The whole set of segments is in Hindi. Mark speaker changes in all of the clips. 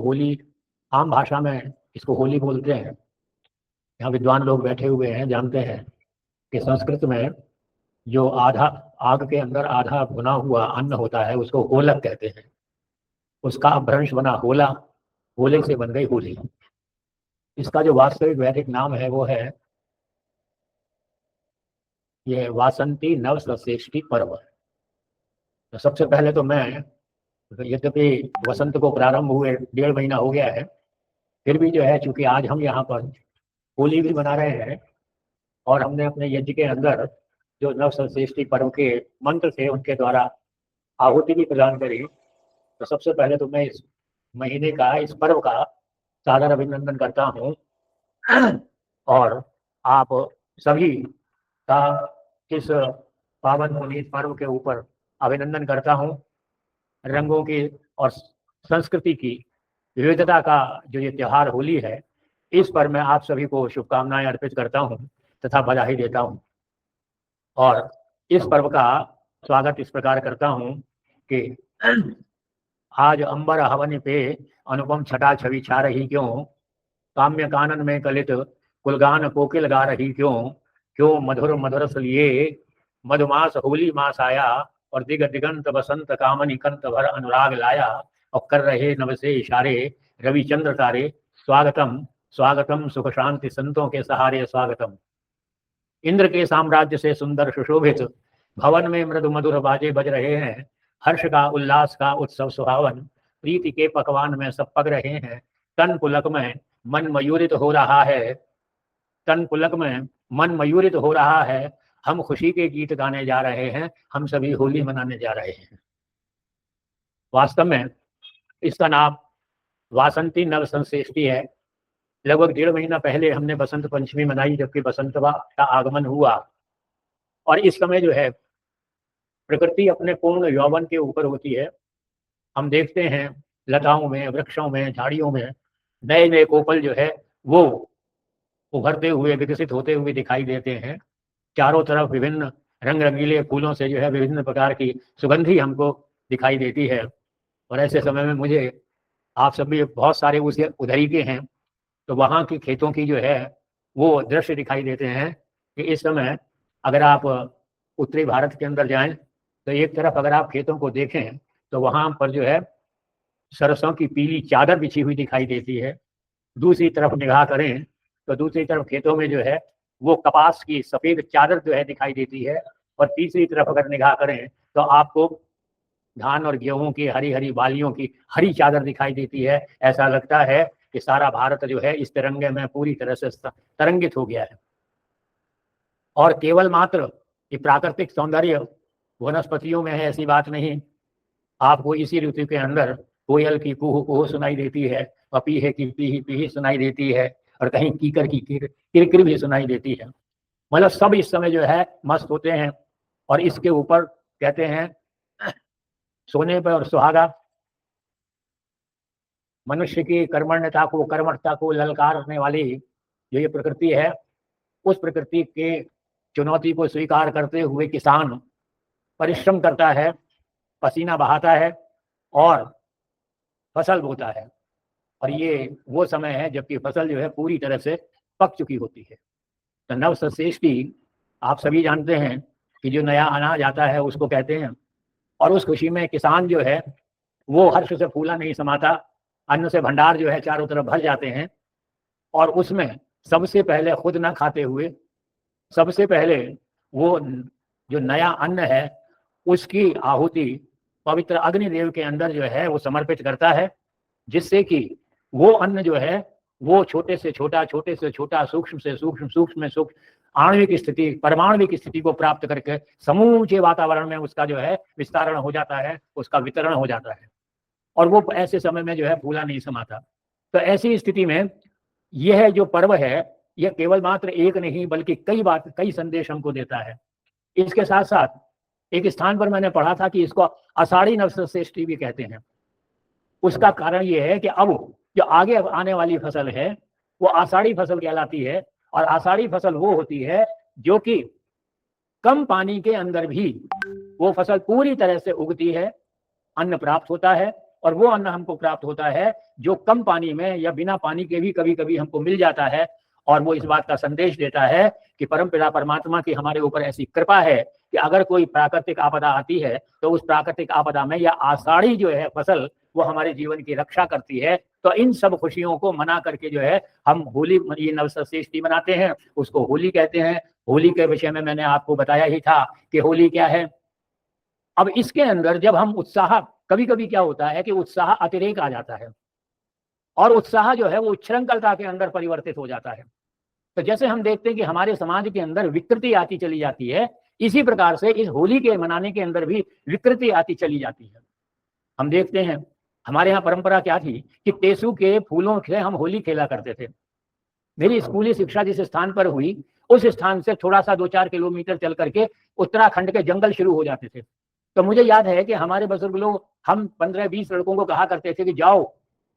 Speaker 1: होली, आम भाषा में इसको होली बोलते हैं। यहाँ विद्वान लोग बैठे हुए हैं, जानते हैं कि संस्कृत में जो आधा आग के अंदर आधा भुना हुआ अन्न होता है उसको होलक कहते हैं। उसका अपभ्रंश बना होला, होले से बन गई होली। इसका जो वास्तविक वैदिक नाम है वो है ये वासंती नव सश्रेष्ठी पर्व। तो सबसे पहले तो मैं, यद्यपि वसंत को प्रारंभ हुए 1.5 महीना हो गया है, फिर भी जो है चूंकि आज हम यहाँ पर होली भी मना रहे हैं और हमने अपने यज्ञ के अंदर जो नव संश्रेष्ठी पर्व के मंत्र थे उनके द्वारा आहुति भी प्रदान करी, तो सबसे पहले तो मैं इस महीने का, इस पर्व का सादर अभिनंदन करता हूँ और आप सभी का इस पावन पुनीत पर्व के ऊपर अभिनंदन करता हूँ। रंगों की और संस्कृति की विविधता का जो ये त्योहार होली है, इस पर मैं आप सभी को शुभकामनाएं अर्पित करता हूँ तथा बधाई देता हूँ। और इस पर्व का स्वागत इस प्रकार करता हूँ कि आज अंबर हवन पे अनुपम छटा छवि छा रही क्यों, काम्य कानन में कलित कुलगान कोकिल गा रही क्यों, क्यों मधुर मधुरस लिए मधुमास होली मास आया और दिग दिगंत बसंत कामनी कंत भर अनुराग लाया, और कर रहे नभ से इशारे रविचंद्र तारे, स्वागतम स्वागतम सुख शांति संतों के सहारे स्वागतम। इंद्र के साम्राज्य से सुंदर सुशोभित भवन में मृदु मधुर बाजे बज रहे हैं, हर्ष का उल्लास का उत्सव सुहावन, प्रीति के पकवान में सब पक रहे हैं, तन पुलक में मन मयूरित हो रहा है, तन पुलक में मन मयूरित हो रहा है, हम खुशी के गीत गाने जा रहे हैं, हम सभी होली मनाने जा रहे हैं। वास्तव में इसका नाम वासंती नव संश्रेष्ठी है। लगभग 1.5 महीना पहले हमने बसंत पंचमी मनाई, जबकि बसंत का आगमन हुआ, और इस समय जो है प्रकृति अपने पूर्ण यौवन के ऊपर होती है। हम देखते हैं लताओं में, वृक्षों में, झाड़ियों में नए नए कोपल जो है वो उभरते हुए, विकसित होते हुए दिखाई देते हैं। चारों तरफ विभिन्न रंग रंगीले फूलों से जो है विभिन्न प्रकार की सुगंधी हमको दिखाई देती है। और ऐसे समय में मुझे, आप सभी बहुत सारे उधरी के हैं, तो वहाँ की खेतों की जो है वो दृश्य दिखाई देते हैं कि इस समय अगर आप उत्तरी भारत के अंदर जाएं तो एक तरफ अगर आप खेतों को देखें तो वहाँ पर जो है सरसों की पीली चादर बिछी हुई दिखाई देती है। दूसरी तरफ निगाह करें तो दूसरी तरफ खेतों में जो है वो कपास की सफ़ेद चादर जो है दिखाई देती है। और तीसरी तरफ अगर निगाह करें तो आपको धान और गेहूं की हरी हरी बालियों की हरी चादर दिखाई देती है। ऐसा लगता है कि सारा भारत जो है इस तिरंगे में पूरी तरह से तरंगित हो गया है। और केवल मात्र ये प्राकृतिक सौंदर्य वनस्पतियों में है ऐसी बात नहीं। आपको इसी ऋतु के अंदर कोयल की कुहू कुहू सुनाई देती है, पपीहे की पीही पीही सुनाई देती है, और कहीं कीकर की किरकिर भी सुनाई देती है। मतलब सब इस समय जो है मस्त होते हैं। और इसके ऊपर कहते हैं सोने पर और सुहागा, मनुष्य की कर्मठता को ललकारने वाली जो ये प्रकृति है, उस प्रकृति के चुनौती को स्वीकार करते हुए किसान परिश्रम करता है, पसीना बहाता है और फसल बोता है। और ये वो समय है जबकि फसल जो है पूरी तरह से पक चुकी होती है। तो नव संश्रेष्ठी आप सभी जानते हैं कि जो नया अनाज आता है उसको कहते हैं। और उस खुशी में किसान जो है वो हर्ष से फूला नहीं समाता, अन्न से भंडार जो है चारों तरफ भर जाते हैं। और उसमें सबसे पहले खुद ना खाते हुए, सबसे पहले वो जो नया अन्न है उसकी आहुति पवित्र अग्निदेव के अंदर जो है वो समर्पित करता है, जिससे कि वो अन्न जो है वो छोटे से छोटा, छोटे से छोटा, सूक्ष्म से सूक्ष्म, सूक्ष्म में सूक्ष्म आणविक स्थिति, परमाणुविक स्थिति को प्राप्त करके समूचे वातावरण में उसका जो है विस्तारण हो जाता है, उसका वितरण हो जाता है। और वो ऐसे समय में जो है फूला नहीं समाता। तो ऐसी स्थिति में यह जो पर्व है यह केवल मात्र एक नहीं बल्कि कई संदेश हमको देता है। इसके साथ साथ एक स्थान पर मैंने पढ़ा था कि इसको आषाढ़ी नवसंश्रेष्ठी भी कहते हैं। उसका कारण यह है कि अब जो आगे आने वाली फसल है वो आषाढ़ी फसल कहलाती है। और आषाढ़ी फसल वो होती है जो कि कम पानी के अंदर भी वो फसल पूरी तरह से उगती है, अन्न प्राप्त होता है और वो अन्न हमको प्राप्त होता है जो कम पानी में या बिना पानी के भी कभी कभी हमको मिल जाता है। और वो इस बात का संदेश देता है कि परमपिता परमात्मा की हमारे ऊपर ऐसी कृपा है कि अगर कोई प्राकृतिक आपदा आती है तो उस प्राकृतिक आपदा में या आषाढ़ी जो है फसल वो हमारे जीवन की रक्षा करती है। तो इन सब खुशियों को मना करके जो है हम होली, ये नवसृष्टि मनाते हैं, उसको होली कहते हैं। होली के विषय में मैंने आपको बताया ही था कि होली क्या है। अब इसके अंदर जब हम उत्साह, कभी कभी क्या होता है कि उत्साह अतिरेक आ जाता है और उत्साह जो है वो उच्छृंखलता के अंदर परिवर्तित हो जाता है। तो जैसे हम देखते हैं कि हमारे समाज के अंदर विकृति आती चली जाती है, इसी प्रकार से इस होली के मनाने के अंदर भी विकृति आती चली जाती है। हम देखते हैं हमारे यहाँ परंपरा क्या थी कि टेसू के फूलों से हम होली खेला करते थे। मेरी स्कूली शिक्षा जिस स्थान पर हुई उस स्थान से थोड़ा सा 2-4 किलोमीटर चल करके उत्तराखंड के जंगल शुरू हो जाते थे। तो मुझे याद है कि हमारे बुजुर्ग लोग हम 15-20 लड़कों को कहा करते थे कि जाओ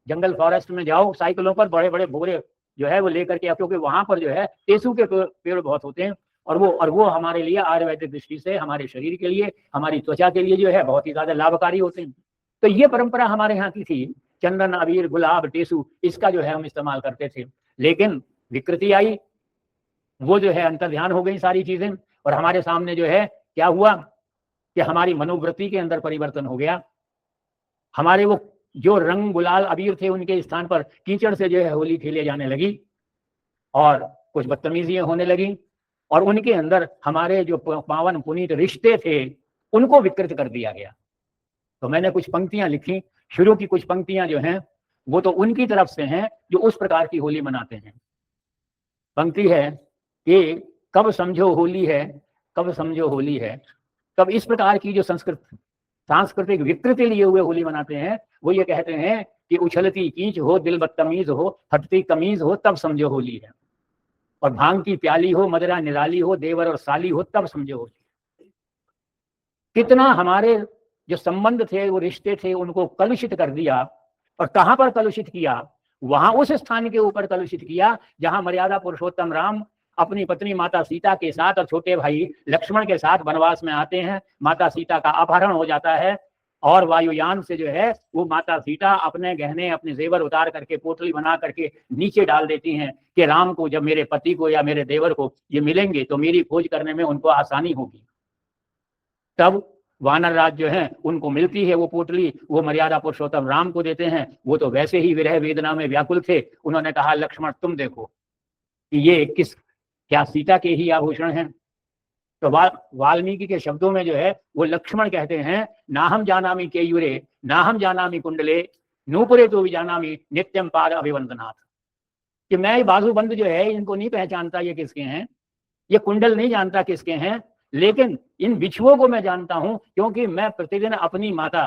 Speaker 1: जंगल फॉरेस्ट में जाओ, साइकिलों पर बड़े बड़े बोरे जो है वो लेकर के, क्योंकि वहां पर जो है टेसू के पेड़ बहुत होते हैं और वो हमारे लिए आयुर्वेदिक दृष्टि से हमारे शरीर के लिए, हमारी त्वचा के लिए जो है बहुत ही ज्यादा लाभकारी होते हैं। तो ये परंपरा हमारे यहाँ की थी, चंदन, अबीर, गुलाब, टेसू, इसका जो है हम इस्तेमाल करते थे। लेकिन विकृति आई, वो जो है अंतर्ध्यान हो गई सारी चीजें, और हमारे सामने जो है क्या हुआ कि हमारी मनोवृत्ति के अंदर परिवर्तन हो गया। हमारे वो जो रंग, गुलाल, अबीर थे उनके स्थान पर कीचड़ से जो है होली खेले जाने लगी और कुछ बदतमीजियां होने लगी, और उनके अंदर हमारे जो पावन पुनीत रिश्ते थे उनको विकृत कर दिया गया। तो मैंने कुछ पंक्तियां लिखी, शुरू की कुछ पंक्तियां जो हैं वो तो उनकी तरफ से हैं जो उस प्रकार की होली मनाते हैं। पंक्ति है कि कब समझो होली है, कब समझो होली है। तब इस प्रकार की जो सांस्कृतिक विकृति लिए हुए होली मनाते हैं वो ये कहते हैं कि उछलती कीच हो, दिल बदतमीज हो, फटती कमीज हो, तब समझो होली है। और भांग की प्याली हो, मदरा निराली हो, देवर और साली हो, तब समझो होली। कितना हमारे जो संबंध थे, वो रिश्ते थे, उनको कलुषित कर दिया। और कहां पर कलुषित किया? वहां उस स्थान के ऊपर कलुषित किया जहां मर्यादा पुरुषोत्तम राम अपनी पत्नी माता सीता के साथ और छोटे भाई लक्ष्मण के साथ वनवास में आते हैं। माता सीता का अपहरण हो जाता है और वायुयान से जो है वो माता सीता अपने गहने, अपने जेवर उतार करके पोटली बना करके नीचे डाल देती हैं कि राम को, जब मेरे पति को या मेरे देवर को ये मिलेंगे तो मेरी खोज करने में उनको आसानी होगी। तब वानर राज जो है उनको मिलती है वो पोटली, वो मर्यादा पुरुषोत्तम राम को देते हैं। वो तो वैसे ही विरह वेदना में व्याकुल थे। उन्होंने कहा, लक्ष्मण तुम देखो कि ये क्या सीता के ही आभूषण हैं? तो वाल्मीकि के शब्दों में जो है वो लक्ष्मण कहते हैं, ना हम जानामी केयूरे, ना हम जानामी कुंडले, नूपुरे तो भी जानामी नित्यम पाद अभिवंदनाथ। कि मैं बाजूबंद जो है इनको नहीं पहचानता ये किसके हैं, ये कुंडल नहीं जानता किसके हैं, लेकिन इन बिछुओं को मैं जानता हूं क्योंकि मैं प्रतिदिन अपनी माता,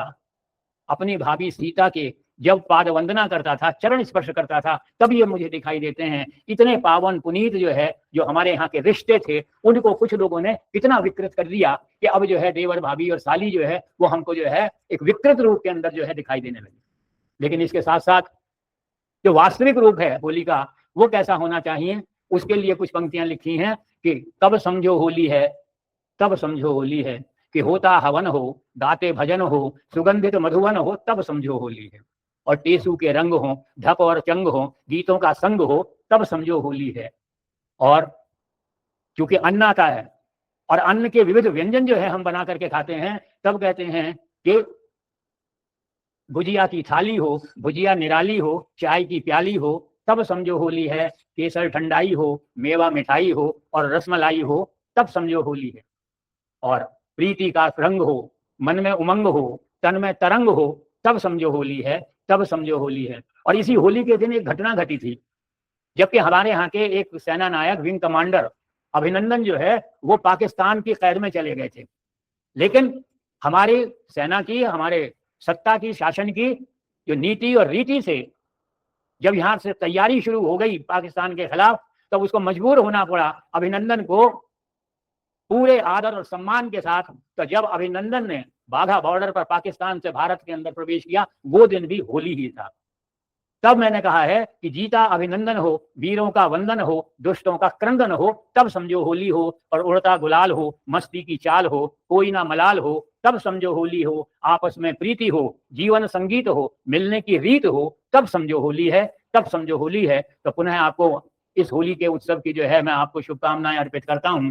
Speaker 1: अपनी भाभी सीता के जब पाद वंदना करता था, चरण स्पर्श करता था, तब ये मुझे दिखाई देते हैं। इतने पावन पुनीत जो है, जो हमारे यहाँ के रिश्ते थे, उनको कुछ लोगों ने इतना विकृत कर दिया कि अब जो है देवर, भाभी और साली जो है वो हमको जो है एक विकृत रूप के अंदर जो है दिखाई देने लगी। लेकिन इसके साथ साथ जो वास्तविक रूप है होली का, वो कैसा होना चाहिए, उसके लिए कुछ पंक्तियां लिखी हैं कि कब समझो होली है, तब समझो होली है, कि होता हवन हो, गाते भजन हो, सुगंधित मधुवन हो, तब समझो होली है। और टेसू के रंग हो, ढप और चंग हो, गीतों का संग हो, तब समझो होली है। और क्योंकि अन्न आता है और अन्न के विविध व्यंजन जो है हम बना करके खाते हैं, तब कहते हैं कि भुजिया की थाली हो, भुजिया निराली हो, चाय की प्याली हो, तब समझो होली है। केसर ठंडाई हो, मेवा मिठाई हो और रसमलाई हो, तब समझो होली है। और प्रीति का रंग हो, मन में उमंग हो, तन में तरंग हो, तब समझो होली है, तब समझो होली है। और इसी होली के दिन एक घटना घटी थी, जबकि हमारे यहाँ के एक सेना नायक, विंग कमांडर अभिनंदन जो है वो पाकिस्तान की कैद में चले गए थे। लेकिन हमारी सेना की, हमारे सत्ता की, शासन की जो नीति और रीति से जब यहाँ से तैयारी शुरू हो गई पाकिस्तान के खिलाफ, तब उसको मजबूर होना पड़ा अभिनंदन को पूरे आदर और सम्मान के साथ। तो जब अभिनंदन ने बाघा बॉर्डर पर पाकिस्तान से भारत के अंदर प्रवेश किया, वो दिन भी होली ही था। तब मैंने कहा है कि जीता अभिनंदन हो, वीरों का वंदन हो, दुष्टों का क्रंदन हो, तब समझो होली हो। और उड़ता गुलाल हो, मस्ती की चाल हो, कोई ना मलाल हो, तब समझो होली हो। आपस में प्रीति हो, जीवन संगीत हो, मिलने की रीत हो, तब समझो होली है, तब समझो होली है। तो पुनः आपको इस होली के उत्सव की जो है मैं आपको शुभकामनाएं अर्पित करता हूं।